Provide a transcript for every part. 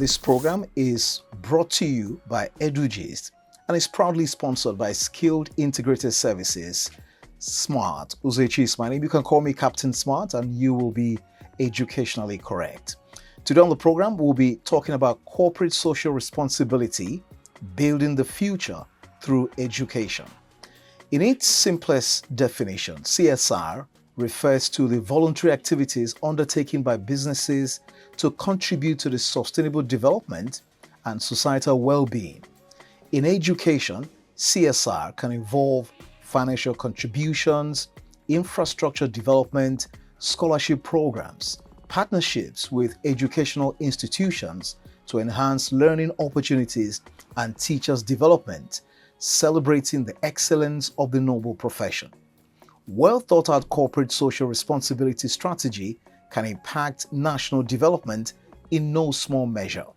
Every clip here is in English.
This program is brought to you by Edugist and is proudly sponsored by Skilled Integrated Services, Smart. Uzechi is my name. You can call me Captain Smart and you will be educationally correct. Today on the program, we'll be talking about corporate social responsibility, building the future through education. In its simplest definition, CSR refers to the voluntary activities undertaken by businesses to contribute to the sustainable development and societal well-being. In education, CSR can involve financial contributions, infrastructure development, scholarship programs, partnerships with educational institutions to enhance learning opportunities and teachers' development, celebrating the excellence of the noble profession. Well thought out corporate social responsibility strategy can impact national development in no small measure.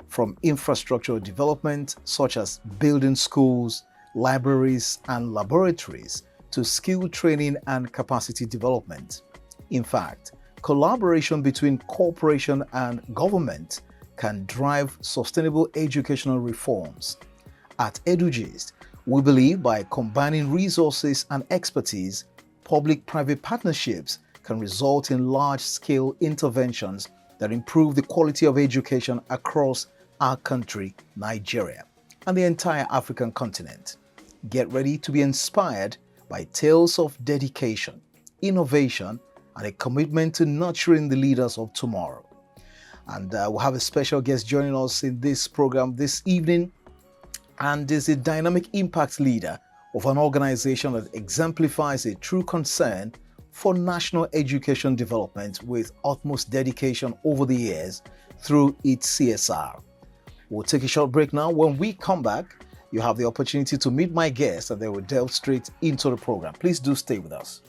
From infrastructural development, such as building schools, libraries, and laboratories, to skill training and capacity development. In fact, collaboration between corporation and government can drive sustainable educational reforms. At Edugist, we believe by combining resources and expertise, public-private partnerships can result in large-scale interventions that improve the quality of education across our country, Nigeria, and the entire African continent. Get ready to be inspired by tales of dedication, innovation, and a commitment to nurturing the leaders of tomorrow. And we'll have a special guest joining us in this program this evening, and is a dynamic impact leader of an organization that exemplifies a true concern for national education development with utmost dedication over the years through its CSR. We'll take a short break now. When we come back, you have the opportunity to meet my guests and they will delve straight into the program. Please do stay with us.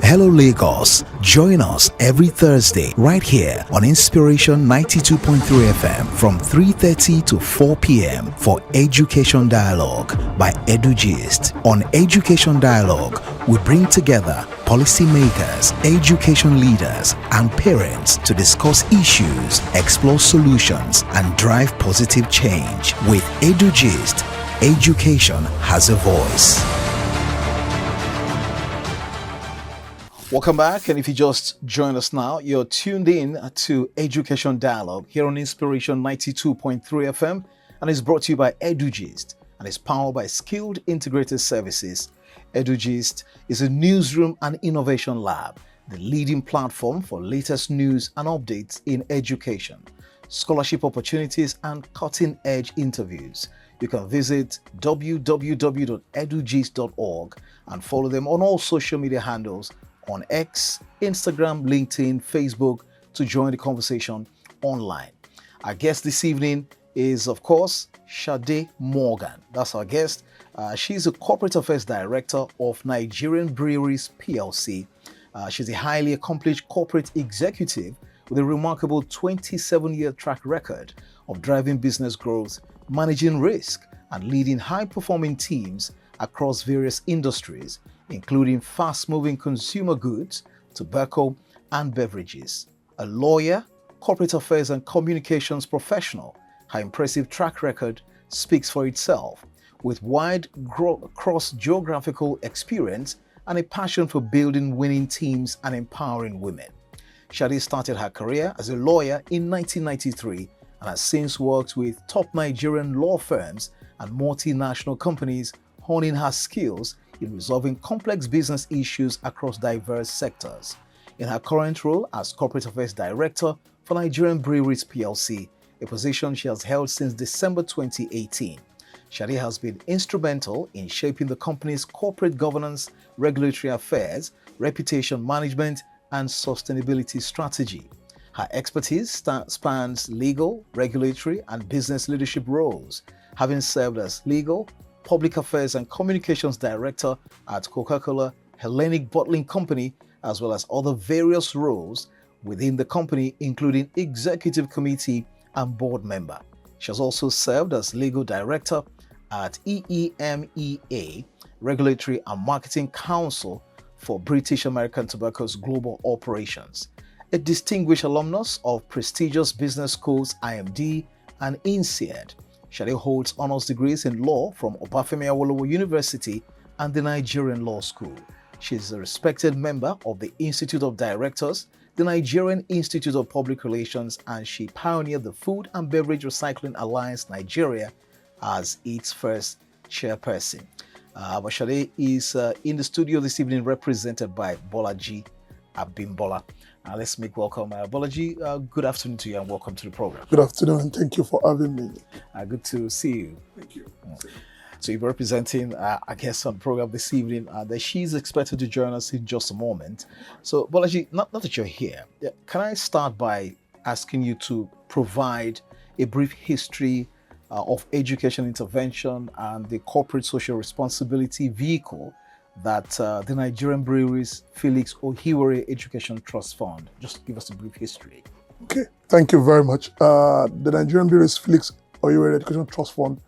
Hello Lagos, join us every Thursday right here on Inspiration 92.3 FM from 3:30 to 4 p.m. for Education Dialogue by Edugist. On Education Dialogue, we bring together policymakers, education leaders, and parents to discuss issues, explore solutions, and drive positive change. With Edugist, education has a voice. Welcome back, and if you just joined us now, you're tuned in to Education Dialogue here on Inspiration 92.3 FM, and it's brought to you by Edugist and is powered by Skilled Integrated Services. Edugist is a newsroom and innovation lab, the leading platform for latest news and updates in education, scholarship opportunities, and cutting-edge interviews. You can visit www.edugist.org and follow them on all social media handles on X, Instagram, LinkedIn, Facebook to join the conversation online. Our guest this evening is, of course, Sade Morgan. That's our guest. She's a Corporate Affairs Director of Nigerian Breweries PLC. She's a highly accomplished corporate executive with a remarkable 27-year track record of driving business growth, managing risk, and leading high-performing teams across various industries, including fast-moving consumer goods, tobacco, and beverages. A lawyer, corporate affairs and communications professional, her impressive track record speaks for itself. With wide cross-geographical experience and a passion for building winning teams and empowering women. Sade started her career as a lawyer in 1993 and has since worked with top Nigerian law firms and multinational companies, honing her skills in resolving complex business issues across diverse sectors. In her current role as Corporate Affairs Director for Nigerian Breweries PLC, a position she has held since December 2018, Sade has been instrumental in shaping the company's corporate governance, regulatory affairs, reputation management, and sustainability strategy. Her expertise spans legal, regulatory, and business leadership roles, having served as legal, Public Affairs and Communications Director at Coca-Cola Hellenic Bottling Company, as well as other various roles within the company, including Executive Committee and Board Member. She has also served as Legal Director at EEMEA, Regulatory and Marketing Council for British American Tobacco's global operations. a distinguished alumnus of prestigious business schools IMD and INSEAD. Sade holds honors degrees in law from Obafemi Awolowo University and the Nigerian Law School. She is a respected member of the Institute of Directors, the Nigerian Institute of Public Relations, and she pioneered the Food and Beverage Recycling Alliance Nigeria as its first chairperson. But Sade is in the studio this evening represented by Bolaji Abimbola. Let's make welcome Bolaji. Good afternoon to you and welcome to the program. Good afternoon and thank you for having me. Good to see you. Thank you. So you're representing our guest on the program this evening. That she's expected to join us in just a moment. So Bolaji, not that you're here, can I start by asking you to provide a brief history of education intervention and the corporate social responsibility vehicle that the Nigerian Breweries Felix Ohiwere Education Trust Fund. Just give us a brief history. Okay, thank you very much. The Nigerian Breweries Felix Ohiwere Education Trust Fund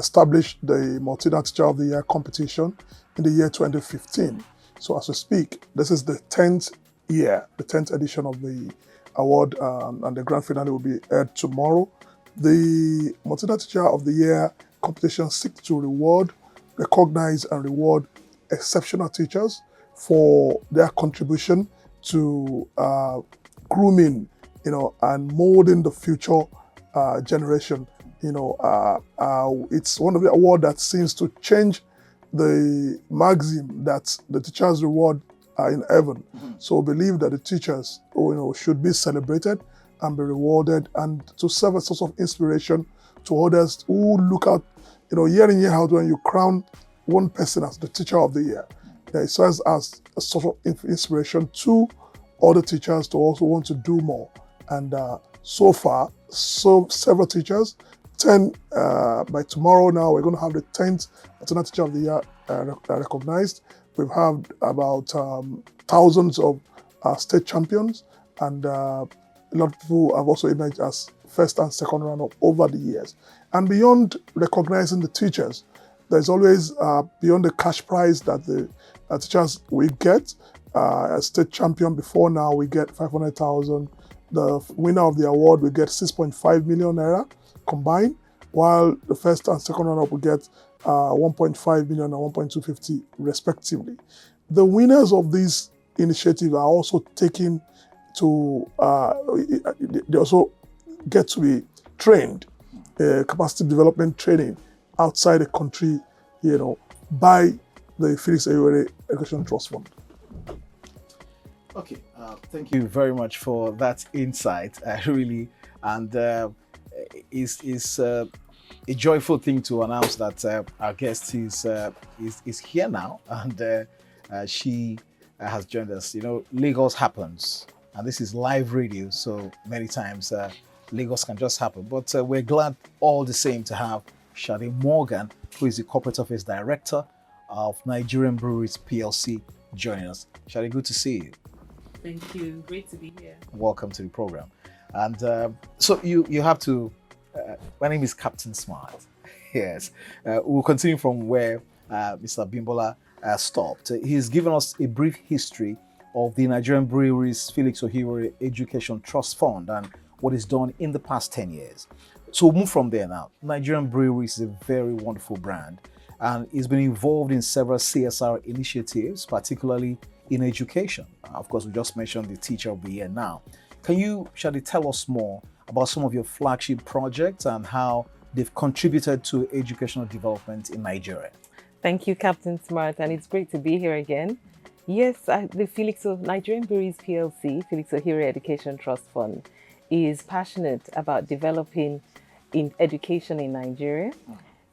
established the Multi-National Teacher of the Year competition in the year 2015. So as we speak, this is the 10th year, the 10th edition of the award, and the grand finale will be aired tomorrow. The Multi-National Teacher of the Year competition seeks to recognize and reward exceptional teachers for their contribution to grooming, and molding the future generation. It's one of the awards that seems to change the maxim that the teachers' reward are in heaven. Mm-hmm. So we believe that the teachers, should be celebrated and be rewarded, and to serve a source of inspiration to others who look out, year in, year out, when you crown one person as the teacher of the year. It serves as a source of inspiration to other teachers to also want to do more. And so far, several teachers, 10 by tomorrow now, we're going to have the 10th Multi-National Teacher of the Year recognized. We've had about thousands of state champions, and a lot of people have also emerged as first and second runner over the years. And beyond recognizing the teachers, there's always, beyond the cash prize that the teachers will get, a state champion before now, we get 500,000. The winner of the award will get 6.5 million naira combined, while the first and second runner will get 1.5 million and 1.250 respectively. The winners of this initiative are also taken to, they also get to be trained, capacity development training outside the country, by the Felix Ohiwere Education Trust Fund. Okay, thank you very much for that insight. Really, and it's a joyful thing to announce that our guest is here now, and she has joined us. Lagos happens, and this is live radio, so many times Lagos can just happen. But we're glad all the same to have Sade Morgan, who is the Corporate Office Director of Nigerian Breweries PLC, joining us. Sade, good to see you. Thank you. Great to be here. Welcome to the program. And so you have to, my name is Captain Smart. Yes. We'll continue from where Mr. Bimbola stopped. He's given us a brief history of the Nigerian Breweries Felix Ohiwere Education Trust Fund and what is done in the past 10 years. So we'll move from there now. Nigerian Breweries is a very wonderful brand, and it's been involved in several CSR initiatives, particularly in education. Of course, we just mentioned the Teacher of the Year now. Can you, Sade, tell us more about some of your flagship projects and how they've contributed to educational development in Nigeria? Thank you, Captain Smart, and it's great to be here again. Yes, the Nigerian Breweries PLC, Felix Ohiwere Education Trust Fund, is passionate about developing in education in Nigeria.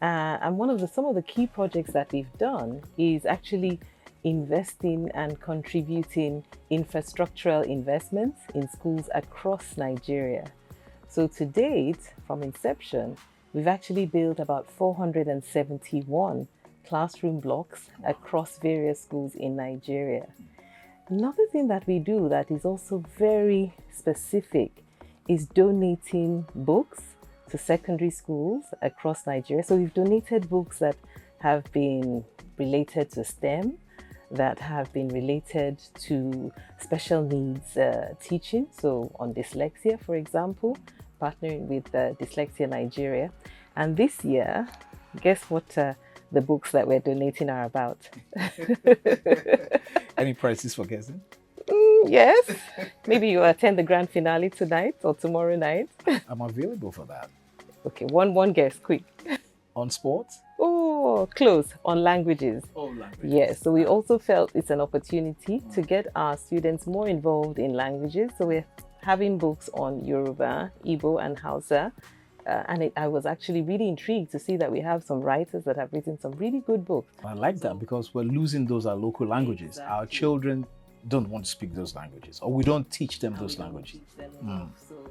And some of the key projects that we've done is actually investing and contributing infrastructural investments in schools across Nigeria. So to date, from inception, we've actually built about 471 classroom blocks across various schools in Nigeria. Another thing that we do that is also very specific is donating books to secondary schools across Nigeria. So we've donated books that have been related to STEM, that have been related to special needs teaching. So on dyslexia, for example, partnering with Dyslexia Nigeria. And this year, guess what the books that we're donating are about? Any prizes for guessing? Yes. Maybe you attend the grand finale tonight or tomorrow night. I'm available for that. Okay, one guess, quick. On sports? Oh, close. On languages. Oh, languages. Yes, so we also felt it's an opportunity to get our students more involved in languages. So we're having books on Yoruba, Igbo, and Hausa. I was actually really intrigued to see that we have some writers that have written some really good books. I like that because we're losing those are local languages. Exactly. Our children don't want to speak those languages, or we don't teach them those languages. So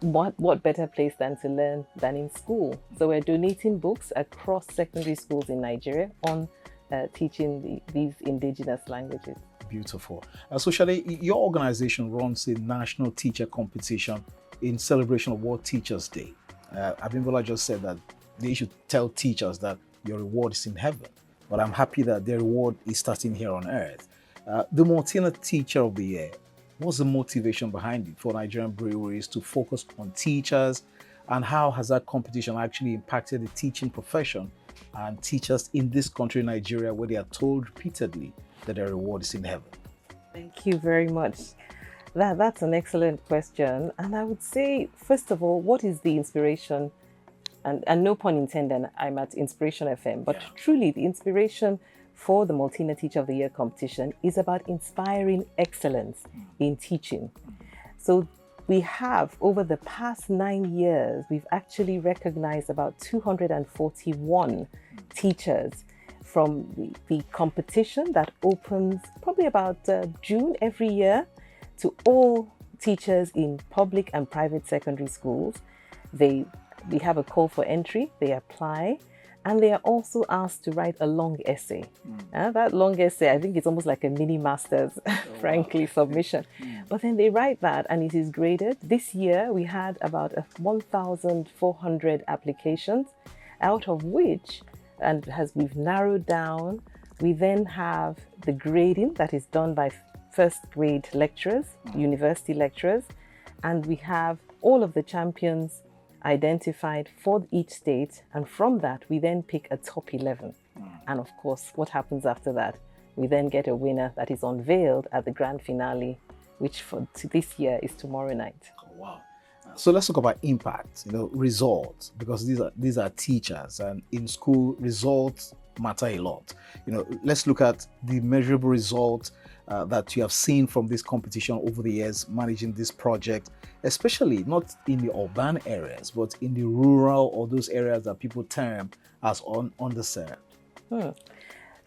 what better place than to learn than in school? So we're donating books across secondary schools in Nigeria on teaching these indigenous languages. Beautiful. So Sade, your organization runs a national teacher competition in celebration of World Teachers Day. Abimbola just said that they should tell teachers that your reward is in heaven, but I'm happy that their reward is starting here on earth. The Multina Teacher of the Year, what's the motivation behind it for Nigerian breweries to focus on teachers, and how has that competition actually impacted the teaching profession and teachers in this country, Nigeria, where they are told repeatedly that their reward is in heaven? Thank you very much. That's an excellent question. And I would say, first of all, what is the inspiration? And no pun intended, I'm at Inspiration FM, but truly the inspiration for the Multina Teacher of the Year competition is about inspiring excellence in teaching. So we have, over the past 9 years, we've actually recognized about 241 teachers from the competition that opens probably about June every year to all teachers in public and private secondary schools. We have a call for entry, they apply, and they are also asked to write a long essay. That long essay, I think it's almost like a mini master's, frankly, submission. But then they write that and it is graded. This year, we had about 1,400 applications, out of which, and as we've narrowed down, we then have the grading that is done by first grade lecturers, university lecturers, and we have all of the champions identified for each state, and from that we then pick a top 11. And of course, what happens after that? We then get a winner that is unveiled at the grand finale, which for this year is tomorrow night. Oh, wow. So let's talk about impact, results, because these are teachers, and in school results matter a lot. Let's look at the measurable results that you have seen from this competition over the years, managing this project, especially not in the urban areas, but in the rural or those areas that people term as underserved.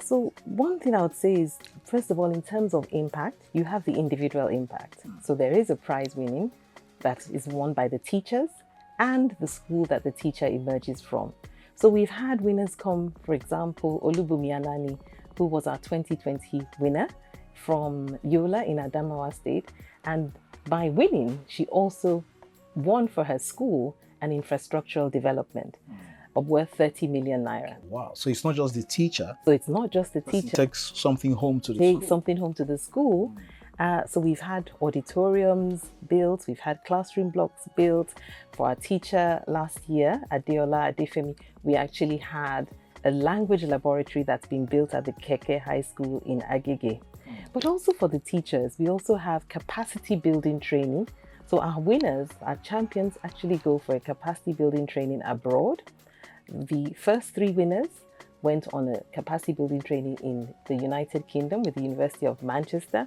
So one thing I would say is, first of all, in terms of impact, you have the individual impact. So there is a prize winning that is won by the teachers and the school that the teacher emerges from. So we've had winners come, for example, Olubumi Anani, who was our 2020 winner from Yola in Adamawa State. And by winning, she also won for her school an infrastructural development of worth 30 million naira. Wow. So it's not just the teacher. So it's not just the teacher. Takes something home to the Take school. something home to the school. So we've had auditoriums built, we've had classroom blocks built. For our teacher last year, Adeola Adefemi, we actually had a language laboratory that's been built at the Keke High School in Agege. But also for the teachers, we also have capacity building training. So our winners, our champions, actually go for a capacity building training abroad. The first 3 winners went on a capacity building training in the United Kingdom with the University of Manchester.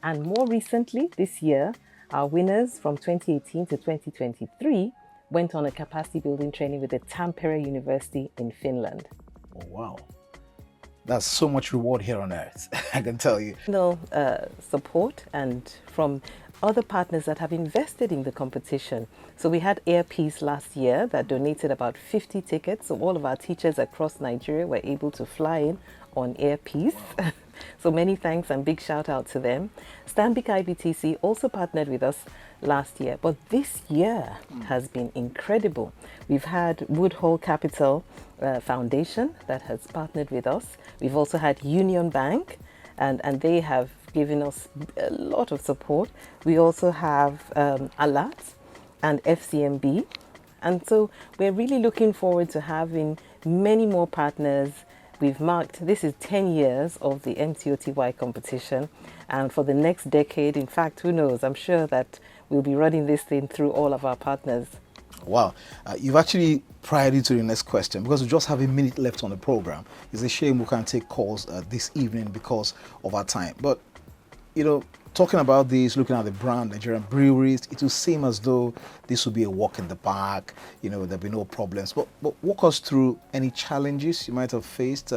And more recently, this year, our winners from 2018 to 2023 went on a capacity building training with the Tampere University in Finland. Oh, wow. That's so much reward here on earth, I can tell you. Support and from other partners that have invested in the competition. So we had Airpeace last year that donated about 50 tickets. So all of our teachers across Nigeria were able to fly in on Airpeace. Wow. So many thanks and big shout out to them. Stanbic IBTC also partnered with us last year, but this year has been incredible. We've had Woodhull Capital Foundation that has partnered with us. We've also had Union Bank, and they have given us a lot of support. We also have ALAT and FCMB. And so we're really looking forward to having many more partners. We've marked, this is 10 years of the MTOTY competition. And for the next decade, in fact, who knows, I'm sure that we'll be running this thing through all of our partners. Wow, you've actually pried into the next question because we just have a minute left on the program. It's a shame we can't take calls this evening because of our time. But, you know, talking about this, looking at the brand Nigerian Breweries, it will seem as though this will be a walk in the park. You know, there'll be no problems. But walk us through any challenges you might have faced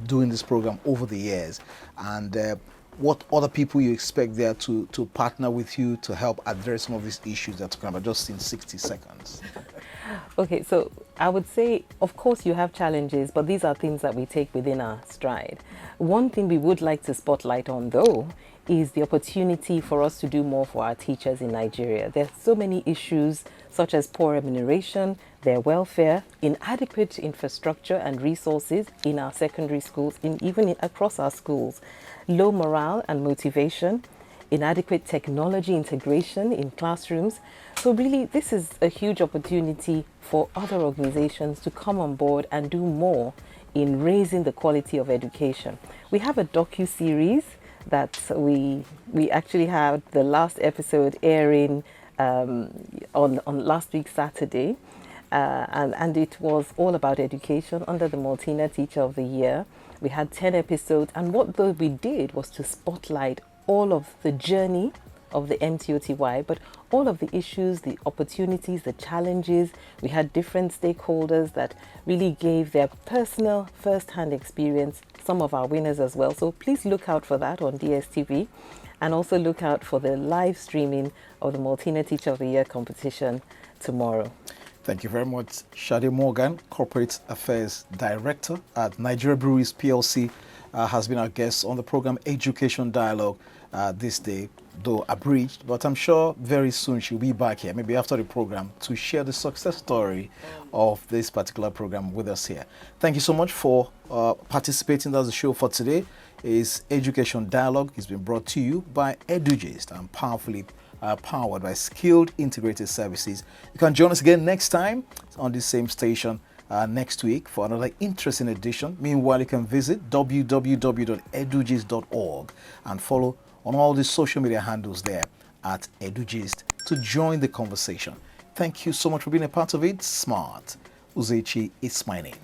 doing this program over the years, and what other people you expect there to partner with you to help address some of these issues that are talking about, just in 60 seconds. Okay, so I would say, of course, you have challenges, but these are things that we take within our stride. One thing we would like to spotlight on, though, is the opportunity for us to do more for our teachers in Nigeria. There are so many issues such as poor remuneration, their welfare, inadequate infrastructure and resources in our secondary schools, even across our schools, low morale and motivation, inadequate technology integration in classrooms. So really, this is a huge opportunity for other organizations to come on board and do more in raising the quality of education. We have a docu-series that we actually had the last episode airing on last week Saturday, and it was all about education under the Maltina Teacher of the Year. We had 10 episodes, and what we did was to spotlight all of the journey of the MTOTY, but all of the issues, the opportunities, the challenges. We had different stakeholders that really gave their personal first-hand experience, some of our winners as well. So please look out for that on DSTV, and also look out for the live streaming of the Maltina Teacher of the Year competition tomorrow. Thank you very much. Sade Morgan, Corporate Affairs Director at Nigeria Breweries PLC, has been our guest on the program Education Dialogue this day, though abridged, but I'm sure very soon she'll be back here, maybe after the program, to share the success story of this particular program with us here. Thank you so much for participating. That's the show for today. Is Education Dialogue. It's been brought to you by Edugist and powerfully powered by Skilled Integrated Services. You can join us again next time on this same station next week for another interesting edition. Meanwhile, you can visit www.edugist.org and follow on all the social media handles there at Edugist to join the conversation. Thank you so much for being a part of it. Smart Uzechi is my name.